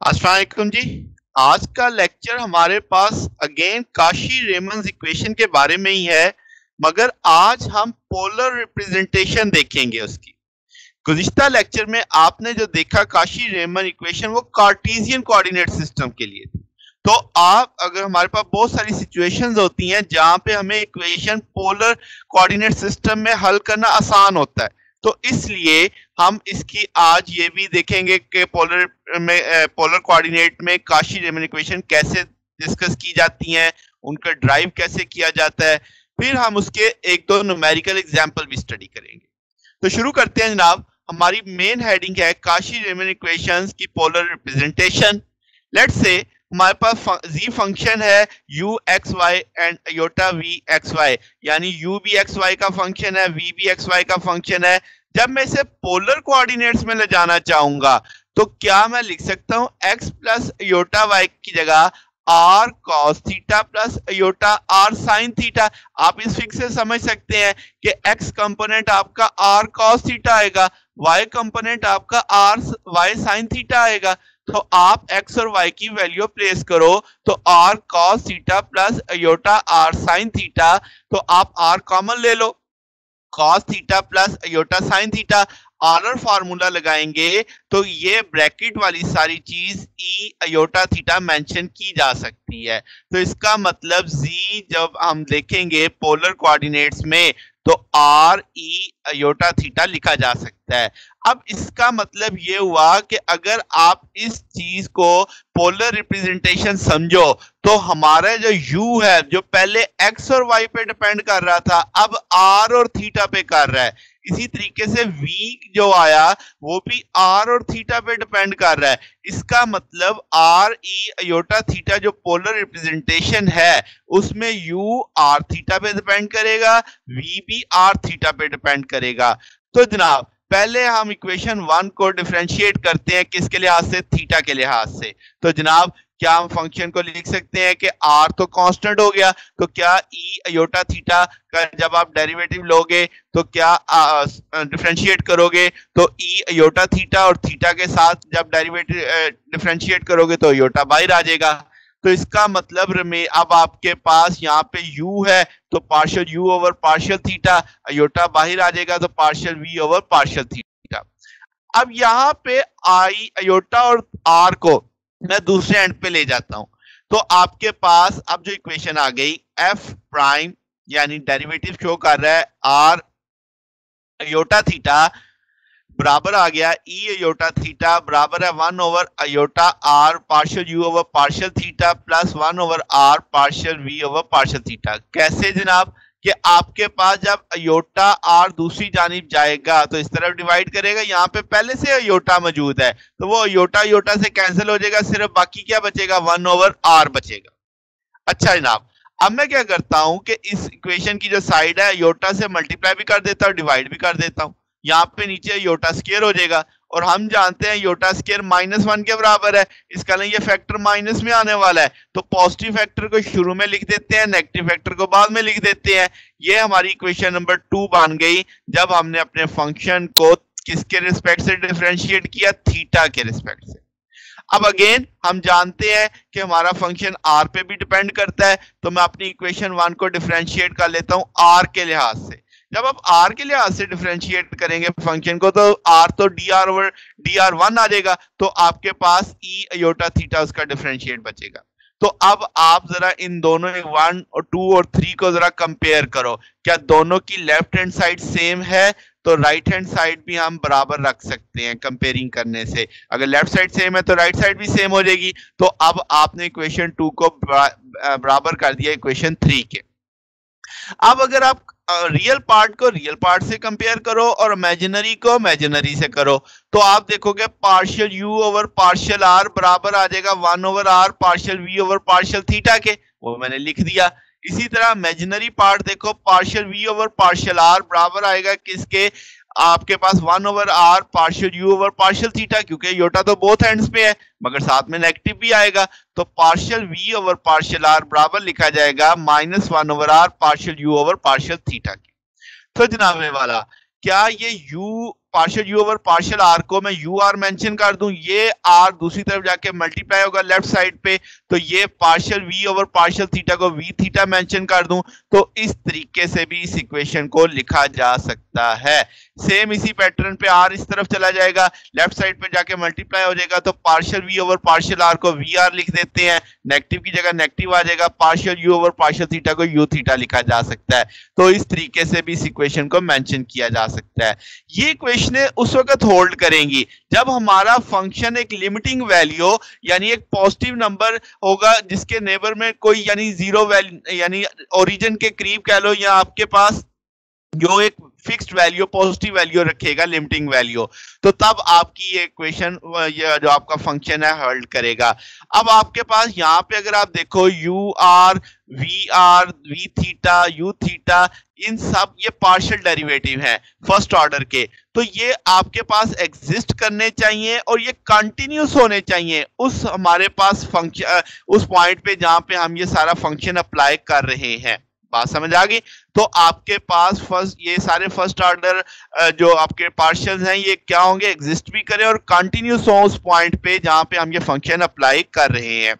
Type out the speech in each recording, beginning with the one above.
अस्सलाम वालेकुम जी। आज का लेक्चर हमारे पास अगेन काशी रेमंड्स इक्वेशन के बारे में ही है, मगर आज हम पोलर रिप्रेजेंटेशन देखेंगे उसकी। गुज़िश्ता लेक्चर में आपने जो देखा काशी रेमंड इक्वेशन वो कार्टेशियन कोऑर्डिनेट सिस्टम के लिए थी। तो आप अगर हमारे पास बहुत सारी सिचुएशंस होती हैं जहां पे हमें इक्वेशन पोलर कोऑर्डिनेट सिस्टम में हल करना आसान होता है, तो इसलिए हम इसकी आज ये भी देखेंगे कि पोलर कोऑर्डिनेट में काशी रेमंड इक्वेशन कैसे डिस्कस की जाती हैं, उनका ड्राइव कैसे किया जाता है। फिर हम उसके एक दो न्यूमेरिकल एग्जांपल भी स्टडी करेंगे। तो शुरू करते हैं जनाब। हमारी मेन हेडिंग है काशी रेमंड इक्वेशंस की पोलर रिप्रेजेंटेशन। लेट्स से हमारे पास जी फंक्शन है u x y and iota v x y, यानी u भी एक्स वाई का फंक्शन है, v भी एक्स वाई का फंक्शन है। जब मैं इसे पोलर कोऑर्डिनेट्स में ले जाना चाहूंगा तो क्या मैं लिख सकता हूं x प्लस आयोटा y की जगह r cos theta plus iota r sin theta. आप इस फिक्स से समझ सकते हैं कि x कंपोनेंट आपका r cos थीटा आएगा, y कंपोनेंट आपका r y sin थीटा आएगा। तो आप x और y की वैल्यू प्लेस करो तो r cos theta plus iota r sin theta, तो आप r कॉमन ले लो, cos theta plus iota sin theta. Order formula लगाएंगे तो ये ब्रैकेट वाली सारी चीज ई आयोटा थीटा मेंशन की जा सकती है। तो इसका मतलब z जब हम देखेंगे पोलर कोऑर्डिनेट्स में तो आर ई आयोटा थीटा लिखा जा सकता है। अब इसका मतलब ये हुआ कि अगर आप इस चीज को पोलर रिप्रेजेंटेशन समझो तो हमारा जो u है जो पहले x और y पे डिपेंड कर रहा था अब r और थीटा पे कर रहा है। इसी तरीके से v जो आया वो भी r और थीटा पे डिपेंड कर रहा है। इसका मतलब r e आयोटा थीटा जो पोलर रिप्रेजेंटेशन है उसमें u r थीटा पे डिपेंड करेगा, v भी r थीटा पे डिपेंड करेगा। तो जनाब पहले हम इक्वेशन 1 को डिफरेंशिएट करते हैं किसके लिहाज से, थीटा के लिहाज से। तो जनाब क्या हम फंक्शन को लिख सकते हैं कि r तो कांस्टेंट हो गया, तो क्या e आयोटा थीटा का जब आप डेरिवेटिव लोगे तो क्या डिफरेंशिएट करोगे तो e आयोटा थीटा और थीटा के साथ जब डेरिवेटिव डिफरेंशिएट करोगे तो आयोटा बाहर आ जाएगा। तो इसका मतलब अब आपके पास यहाँ पे u है तो partial u over partial theta, iota बाहर आ जाएगा तो partial v over partial theta. अब यहाँ पे आई आयोटा और r को मैं दूसरे एंड पे ले जाता हूं तो आपके पास अब जो इक्वेशन आ गई f प्राइम यानी डेरिवेटिव शो कर रहा है r आयोटा थीटा बराबर आ गया e आयोटा थीटा बराबर है 1 over iota r partial u over partial theta plus 1 over r partial v over partial theta. कैसे जनाब कि आपके पास जब आयोटा r दूसरी जानिब जाएगा तो इस तरफ डिवाइड करेगा, यहाँ पे पहले से आयोटा मौजूद है तो वो आयोटा आयोटा से कैंसिल हो जाएगा, सिर्फ बाकी क्या बचेगा 1 ओवर r बचेगा। अच्छा जनाब अब मैं क्या करता हूं कि इस इक्वेशन की जो साइड है आयोटा से मल्टीप्लाई भी कर देता हूं डिवाइड भी कर देता हूं, यहाँ पे नीचे योटा स्क्वायर हो जाएगा और हम जानते हैं योटा स्क्वायर -1 के बराबर है, इसका ये फैक्टर माइनस में आने वाला है तो पॉजिटिव फैक्टर को शुरू में लिख देते हैं, नेगेटिव फैक्टर को बाद में लिख देते हैं। ये हमारी इक्वेशन नंबर 2 बन गई जब हमने अपने फंक्शन को किसके रिस्पेक्ट से डिफरेंशिएट किया, थीटा के रिस्पेक्ट से। अब अगेन हम जानते हैं कि हमारा फंक्शन r पे भी डिपेंड करता है तो मैं अपनी इक्वेशन 1 को डिफरेंशिएट कर लेता हूं r के लिहाज से। जब आप r के लिहाज से डिफरेंशिएट करेंगे फंक्शन को तो r तो dr ओवर dr1 आ जाएगा तो आपके पास e आयोटा थीटा उसका डिफरेंशिएट बचेगा। तो अब आप जरा इन दोनों 1 और 2 और 3 को जरा कंपेयर करो, क्या दोनों की लेफ्ट हैंड साइड सेम है तो राइट हैंड साइड भी हम बराबर रख सकते हैं कंपेयरिंग करने से। अगर लेफ्ट साइड सेम है तो राइट साइड भी सेम हो जाएगी। तो अब आपने इक्वेशन 2 को बराबर कर दिया इक्वेशन 3 के। अब अगर आप रियल पार्ट को रियल पार्ट से कंपेयर करो और इमेजिनरी को इमेजिनरी से करो तो आप देखोगे partial u over partial r बराबर आ जाएगा 1 over r partial v over partial theta के, वो मैंने लिख दिया। इसी तरह इमेजिनरी पार्ट देखो partial v over partial r बराबर आएगा किसके, आपके पास 1 over r partial u over partial theta, क्योंकि योटा तो बोथ एंड्स पे है मगर साथ में नेगेटिव भी आएगा तो partial v over partial r बराबर लिखा जाएगा -1 over r partial u over partial theta की। तो जनाब वाला क्या ये u partial u over partial r को मैं यू आर मेंशन कर दूं, ये आर दूसरी तरफ जाके मल्टीप्लाई होगा लेफ्ट साइड पे, तो ये partial v over partial theta को वी थीटा मेंशन कर दूं, तो इस तरीके से भी इस इक्वेशन को लिखा जा सकता है। सेम इसी पैटर्न पे आर इस तरफ चला जाएगा, लेफ्ट साइड पे जाके मल्टीप्लाई हो जाएगा, तो partial v over partial r को वी आर लिख देते हैं, नेगेटिव की जगह नेगेटिव आ जाएगा, partial u over partial theta को यू थीटा लिखा जा सकता है। तो इस तरीके से भी इस इक्वेशन को मेंशन किया जा सकता है। ये इक्वेशन उस वक्त होल्ड करेंगी जब हमारा फंक्शन एक लिमिटिंग वैल्यू यानी एक पॉजिटिव नंबर होगा जिसके नेबर में कोई यानी जीरो वैल्यू यानी ओरिजिन के करीब कह लो, या आपके पास जो एक फिक्स्ड वैल्यू पॉजिटिव वैल्यू रखेगा लिमिटिंग वैल्यू, तो तब आपकी ये इक्वेशन जो आपका फंक्शन है होल्ड करेगा। अब आपके पास यहाँ पे अगर आप देखो u r v theta u theta, इन सब ये पार्शियल डेरिवेटिव हैं फर्स्ट ऑर्डर के, तो ये आपके पास एग्जिस्ट करने चाहिए और ये कंटिन्यूस होने चाहिए उस हमारे पास फंक्शन उस पॉइंट पे जहां पे हम ये सारा फंक्शन अप्लाई कर रहे हैं। बात समझ आ गई? तो आपके पास ये सारे फर्स्ट ऑर्डर जो आपके पार्शियल्स हैं ये क्या होंगे, एग्जिस्ट भी करें और कंटिन्यूस हो उस पॉइंट पे जहां पे हम ये फंक्शन अप्लाई कर रहे हैं।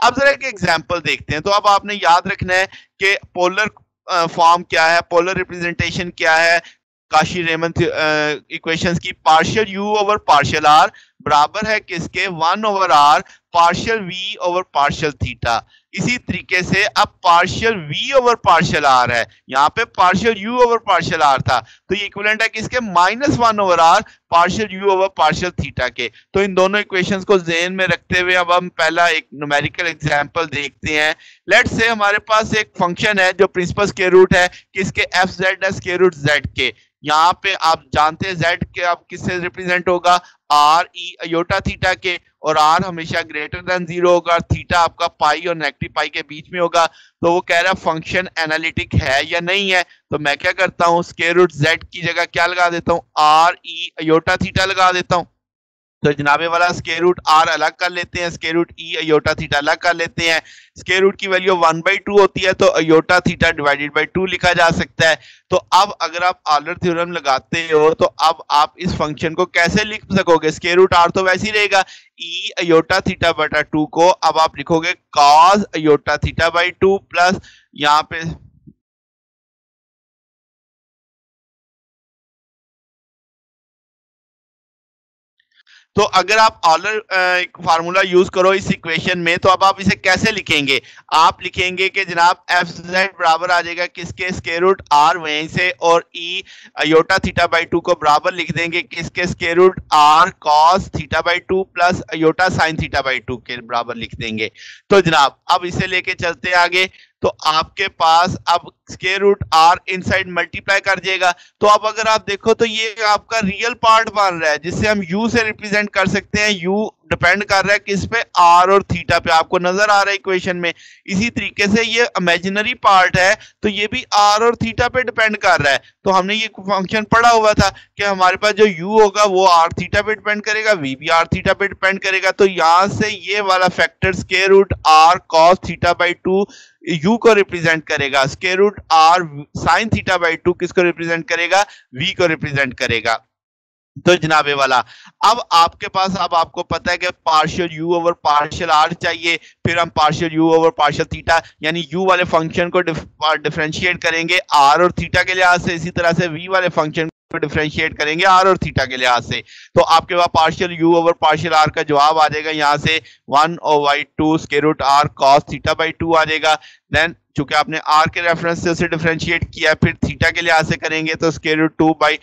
अब जरा एक एग्जांपल देखते हैं। तो अब आपने याद रखना है कि पोलर फॉर्म क्या है, पोलर रिप्रेजेंटेशन क्या है काशी-रीमन इक्वेशंस की। Partial u over partial r बराबर है किसके, 1 over r partial v over partial theta. इसी तरीके से अब partial v over partial r है, यहाँ पे partial u over partial r था, तो ये इक्विवेलेंट है किसके, -1 over r partial u over partial theta के। तो इन दोनों इक्वेशंस को ज़हन में रखते हुए अब हम पहला एक न्यूमेरिकल एग्जांपल देखते हैं। लेट्स से हमारे पास एक फंक्शन है जो प्रिंसिपल स्क्वायर रूट है किसके, एफ जेड है स्क्वायर रूट जेड के। यहाँ पे आप जानते हैं जेड के आप किससे रिप्रेजेंट होगा, आर ई अयोटा थीटा के, और आर हमेशा ग्रेटर देन 0 होगा, थीटा आपका पाई और नेगेटिव पाई के बीच में होगा। तो वो कह रहा है फंक्शन एनालिटिक है या नहीं है, तो मैं क्या करता हूँ स्क्वायर रूट जेड की जगह क्या लगा देता हूँ, आर ई अयोटा थीटा लगा देता हूँ। तो जनाबे वाला स्क्वायर रूट आर अलग कर लेते हैं, स्क्वायर रूट ई अयोटा थीटा अलग कर लेते हैं। स्क्वायर रूट की वैल्यू 1/2 होती है, तो अयोटा थीटा डिवाइडेड बाय 2 लिखा जा सकता है। तो अब अगर आप ऑलर थ्योरम लगाते हो तो अब आप इस फंक्शन को कैसे लिख सकोगे, स्क्वायर रूट आर तो वैसे ही रहेगा, ई अयोटा थीटा बटा 2 को अब आप लिखोगे cos iota theta by 2 plus यहाँ पे तो अगर आप ऑलर फार्मूला यूज करो इस इक्वेशन में, तो अब आप इसे कैसे लिखेंगे, आप लिखेंगे कि जनाब एफ जेड बराबर आ जाएगा किसके, स्क्वायर रूट आर वहीं से, और ई अयोटा थीटा बाई 2 को बराबर लिख देंगे किसके, square root r cos theta by 2 plus iota sine theta by 2 के बराबर लिख देंगे। तो जनाब अब इसे लेके चलते आगे, तो आपके पास अब square root r inside multiply कर जाएगा। तो अब अगर आप देखो तो ये आपका रियल पार्ट बन रहा है जिससे हम यू से रिप्रेजेंट कर सकते हैं। यू डिपेंड कर रहा है किस पे, आर और थीटा पे, आपको नजर आ रहा है इक्वेशन में। इसी तरीके से ये इमेजिनरी पार्ट है तो ये भी आर और थीटा पे डिपेंड कर रहा है। तो हमने ये फंक्शन पढ़ा हुआ था कि हमारे पास जो यू होगा वो आर थीटा पे डिपेंड करेगा, वी भी आर थीटा पे डिपेंड करेगा। तो यहां से ये वाला factor square root r cos theta by 2 u को रिप्रेजेंट करेगा, square root r sine theta by 2 किसको रिप्रेजेंट करेगा, वी को रिप्रेजेंट करेगा। तो जनाबे वाला अब आपके पास, अब आपको पता है कि partial u over partial r चाहिए, फिर हम partial u over partial theta यानी यू वाले फंक्शन को डिफरेंशिएट करेंगे आर और थीटा के लिहाज से, इसी तरह से वी वाले फंक्शन को डिफरेंशिएट करेंगे आर और थीटा के लिहाज से। तो आपके पास partial u over partial r का जवाब आ जाएगा यहाँ से 1/2 square root r cos theta by 2 आ जाएगा। देन चूंकि आपने आर के रेफरेंस से उसे डिफरेंशिएट किया, फिर थीटा के लिहाज से करेंगे तो square root 2 by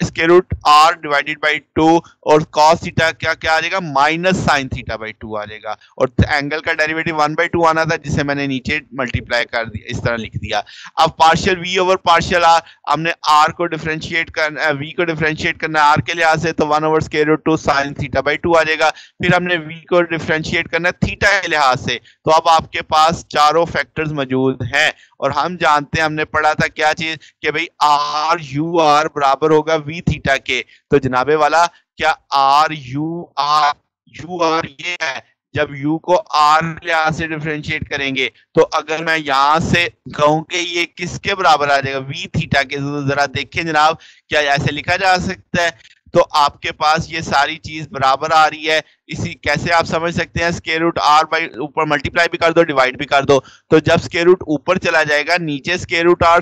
square root r divided by 2 और कॉस थीटा क्या क्या आ जाएगा, माइनस साइन थीटा बाई 2 आ जाएगा। और एंगल का डेरिवेटिव 1/2 आना था जिसे मैंने नीचे मल्टीप्लाई कर दिया, इस तरह लिख दिया। अब partial v over partial r, हमने आर को डिफरेंशिएट करना, वी को डिफरेंशिएट करना आर के लिहाज से, तो 1 over square root 2 sine theta by 2 आ जाएगा। फिर हमने वी को डिफरेंशिएट करना थीटा के लिहाज से, तो अब आपके पास चारों फैक्टर्स मौजूद हैं। और हम जानते हैं, हमने पढ़ा था क्या चीज कि भाई आर यू आर बराबर होगा वी थीटा के। तो जनाबे वाला क्या आर यू आर ये है, जब u को r के लिहाज से डिफरेंशिएट करेंगे, तो अगर मैं यहां से कहूं कि ये किसके बराबर आ जाएगा, v थीटा के, तो जरा देखें जनाब, क्या ऐसे लिखा जा सकता है? तो आपके पास ये सारी चीज बराबर आ रही है। इसी कैसे आप समझ सकते हैं, स्क्वायर रूट आर बाई ऊपर मल्टीप्लाई भी कर दो, डिवाइड भी कर दो, तो जब स्क्वायर रूट ऊपर चला जाएगा, नीचे स्क्वायर रूट आर,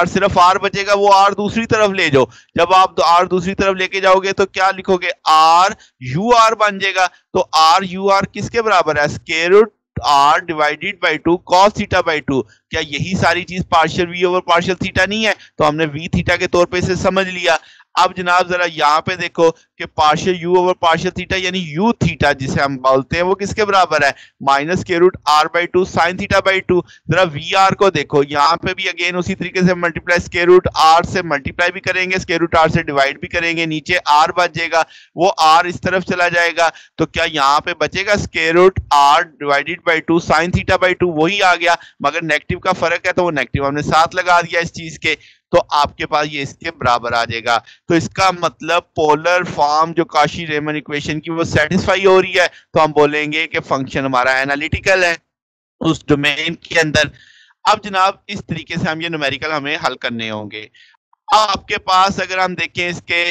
सिर्फ आर बचेगा, वो आर दूसरी तरफ ले जाओ। जब आप आर दूसरी तरफ लेके जाओगे तो क्या लिखोगे, आर यू आर बन जाएगा। तो आर यू आर किसके बराबर है, square root r divided by 2 cos theta by 2। क्या यही सारी चीज partial v over partial theta नहीं है? तो हमने वी थीटा के तौर पे इसे समझ लिया। अब जनाब जरा यहाँ पे देखो कि partial u over partial theta यानी यू थीटा जिसे हम बोलते हैं, वो किसके बराबर है, minus square root r by 2 sine theta by 2। जरा वी आर को देखो, यहाँ पे भी अगेन उसी तरीके से मल्टीप्लाई, स्क्वायर रूट आर से मल्टीप्लाई भी करेंगे, स्क्वायर रूट आर से डिवाइड भी करेंगे, नीचे आर बच जाएगा, वो आर इस तरफ चला जाएगा, तो क्या यहाँ पे बचेगा square root r divided by 2 sine theta by 2, वही आ गया, मगर नेगेटिव का फर्क है तो वो नेगेटिव हमने साथ लगा दिया इस चीज के, तो आपके पास ये इसके बराबर आ जाएगा। तो इसका मतलब पोलर फॉर्म जो काशी रेमन इक्वेशन की वो सेटिस्फाई हो रही है, तो हम बोलेंगे कि फंक्शन हमारा एनालिटिकल है उस डोमेन के अंदर। अब जनाब इस तरीके से हम ये न्यूमेरिकल हमें हल करने होंगे। आपके पास अगर हम देखें इसके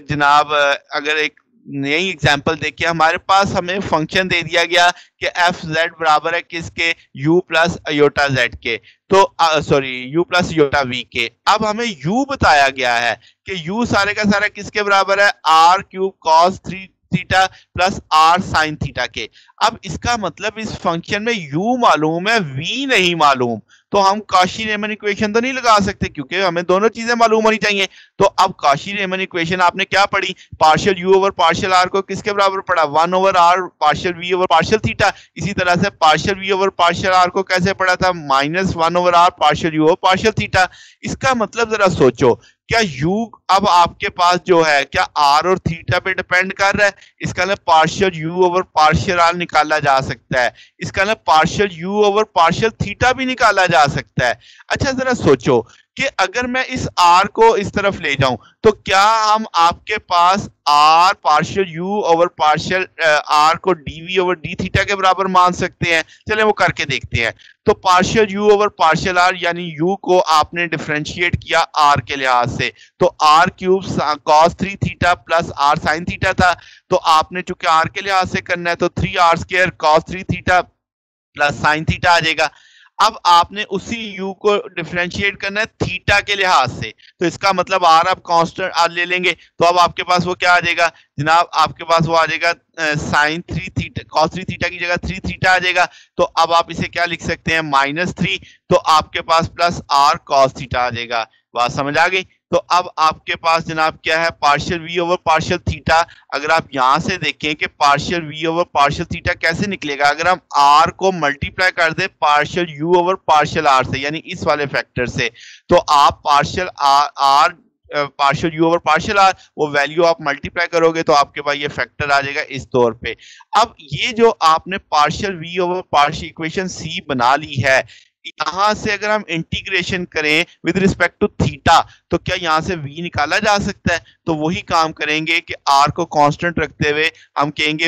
जनाब, अगर एक नई एग्जांपल देखिए, हमारे पास हमें फंक्शन दे दिया गया कि एफ जेड बराबर है किसके, u प्लस अयोटा जेड के, तो sorry u plus iota v के। अब हमें u बताया गया है कि u सारे का सारा किसके बराबर है, r cube cos 3 theta plus r sine theta के। अब इसका मतलब इस फंक्शन में u मालूम है, v नहीं मालूम, तो हम काशी रेमन इक्वेशन तो नहीं लगा सकते क्योंकि हमें दोनों चीजें मालूम होनी चाहिए। तो अब काशी रेमन इक्वेशन आपने क्या पढ़ी, partial u over partial r को किसके बराबर पढ़ा, 1 over r partial v over partial theta. इसी तरह से partial v over partial r को कैसे पढ़ा था, minus 1 over r partial u over partial theta. इसका मतलब जरा सोचो, क्या u अब आपके पास जो है क्या r और थीटा पे डिपेंड कर रहा है? इसका मतलब partial u over partial r निकाला जा सकता है, इसका मतलब partial u over partial theta भी निकाला जा सकता है। अच्छा जरा सोचो कि अगर मैं इस r को इस तरफ ले जाऊं तो क्या हम आपके पास r partial u over partial r को dv ओवर d थीटा के बराबर मान सकते हैं? चलें वो करके देखते हैं। तो partial u over partial r यानी u को आपने डिफरेंशिएट किया r के लिहाज से, तो r cube cos 3 theta plus r sine theta था, तो आपने चूंकि r के लिहाज से करना है तो 3r square cos 3 theta plus sine theta आ जाएगा। अब आपने उसी u को डिफरेंशिएट करना है थीटा के लिहाज से, तो इसका मतलब r आप कांस्टेंट r ले लेंगे, तो अब आपके पास वो क्या आ जाएगा जनाब, आपके पास वो आ जाएगा साइन 3 थीटा, cos 3 थीटा की जगह 3 थीटा आ जाएगा। तो अब आप इसे क्या लिख सकते हैं, -3, तो आपके पास प्लस r cos थीटा आ जाएगा। बात समझ आ गई? तो अब आपके पास जनाब क्या है, partial v over partial theta. अगर आप यहां से देखें कि partial v over partial theta कैसे निकलेगा, अगर हम r को मल्टीप्लाई कर दे partial u over partial r से, यानी इस वाले फैक्टर से, तो आप partial r partial u over partial r वो वैल्यू आप मल्टीप्लाई करोगे तो आपके पास ये फैक्टर आ जाएगा इस तौर पे। अब ये जो आपने partial v over partial equation सी बना ली है, यहां से अगर हम इंटीग्रेशन करें विद रिस्पेक्ट टू थीटा तो क्या यहां से v निकाला जा सकता है? तो वही काम करेंगे कि r को कांस्टेंट रखते हुए हम कहेंगे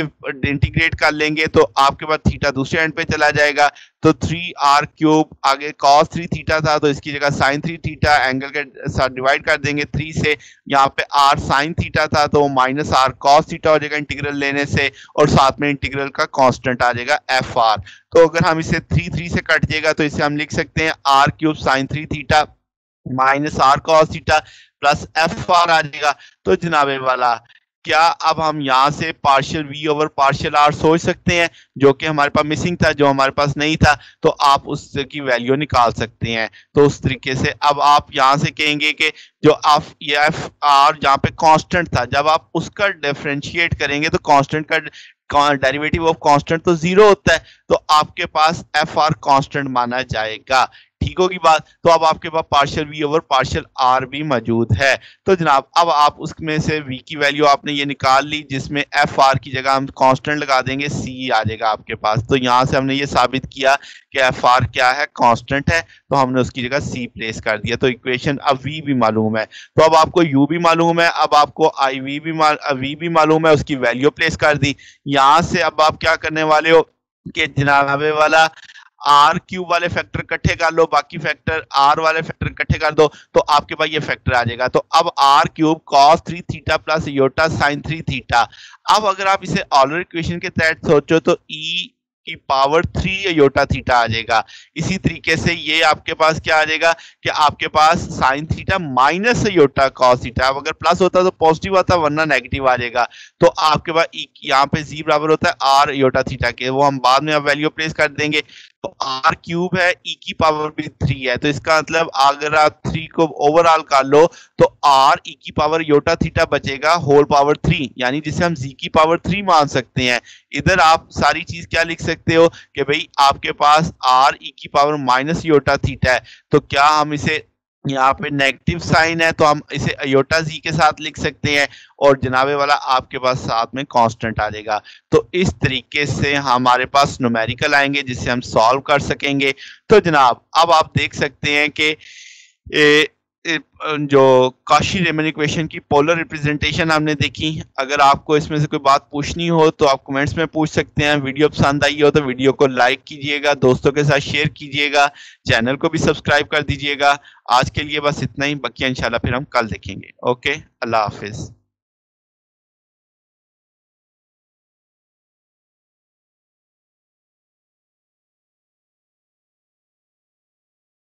इंटीग्रेट कर लेंगे, तो आपके पास थीटा दूसरे एंड पे चला जाएगा, तो 3r क्यूब, आगे cos 3 थीटा था तो इसकी जगह sin 3 थीटा, एंगल के साथ डिवाइड कर देंगे 3 से, यहाँ पे r sin थीटा था तो माइनस r cos थीटा हो जाएगा इंटीग्रल लेने से, और साथ में इंटीग्रल का कांस्टेंट आ जाएगा fr। तो अगर हम इसे 3 से कट जाएगा तो इसे हम लिख सकते हैं r cube sin 3 theta minus r cos theta plus fr आ जाएगा। तो जनाबे वाला क्या अब हम यहाँ से partial v over partial r सोच सकते हैं, जो कि हमारे पास मिसिंग था, जो हमारे पास नहीं था, तो आप उसकी वैल्यू निकाल सकते हैं। तो उस तरीके से अब आप यहाँ से कहेंगे कि जो आप ये एफ आर जहाँ पे कांस्टेंट था, जब आप उसका डिफरेंशिएट करेंगे तो कांस्टेंट का डेरिवेटिव ऑफ कांस्टेंट तो 0 होता है, तो आपके पास एफ आर कांस्टेंट माना जाएगा। ठीक होगी बात। तो अब आपके पास partial v over partial r भी मौजूद है। तो जनाब अब आप उसमें से v की वैल्यू आपने ये निकाल ली, जिसमें एफ आर की जगह हम कांस्टेंट लगा देंगे, c आ जाएगा आपके पास। तो यहाँ से हमने ये साबित किया कि एफ आर क्या है, कांस्टेंट है, तो हमने उसकी जगह c प्लेस कर दिया। तो इक्वेशन अब v भी मालूम है, तो अब आपको u भी मालूम है, अब आपको i v भी मालूम है, उसकी वैल्यू प्लेस कर दी। यहाँ से अब आप क्या करने वाले हो कि जनाबे वाला आर क्यूब वाले फैक्टर इकट्ठे कर लो, बाकी फैक्टर आर वाले फैक्टर इकट्ठे कर दो, तो आपके पास ये फैक्टर आ जाएगा। तो अब r cube cos 3 theta plus iota sine 3 theta. अब अगर आप इसे ऑलर इक्वेशन के तहत सोचो तो ई की पावर 3 योटा थीटा आ जाएगा। इसी तरीके से ये आपके पास क्या आ जाएगा कि आपके पास sine theta minus iota cos theta. अब अगर प्लस होता तो पॉजिटिव आता, वरना नेगेटिव आ जाएगा। तो आपके पास यहाँ पे जी बराबर होता है आर योटा थीटा के, वो हम बाद में अब वैल्यू प्लेस कर देंगे। तो आर क्यूब है, ई की पावर भी 3 है, तो इसका मतलब अगर आप 3 को ओवरऑल कर लो तो आर ई की पावर योटा थीटा बचेगा होल पावर 3, यानी जिसे हम जी की पावर 3 मान सकते हैं। इधर आप सारी चीज क्या लिख सकते हो कि भाई आपके पास आर ई की पावर माइनस योटा थीटा है, तो क्या हम इसे यहाँ पे नेगेटिव साइन है तो हम इसे अयोटा जी के साथ लिख सकते हैं, और जनाबे वाला आपके पास साथ में कांस्टेंट आ जाएगा। तो इस तरीके से हमारे पास न्यूमेरिकल आएंगे जिससे हम सॉल्व कर सकेंगे। तो जनाब अब आप देख सकते हैं कि जो काशी रीमन इक्वेशन की पोलर रिप्रेजेंटेशन हमने देखी। अगर आपको इसमें से कोई बात पूछनी हो तो आप कमेंट्स में पूछ सकते हैं। वीडियो पसंद आई हो तो वीडियो को लाइक कीजिएगा, दोस्तों के साथ शेयर कीजिएगा, चैनल को भी सब्सक्राइब कर दीजिएगा। आज के लिए बस इतना ही, बाकी इंशाल्लाह फिर हम कल देखेंगे। ओके, अल्लाह हाफिज।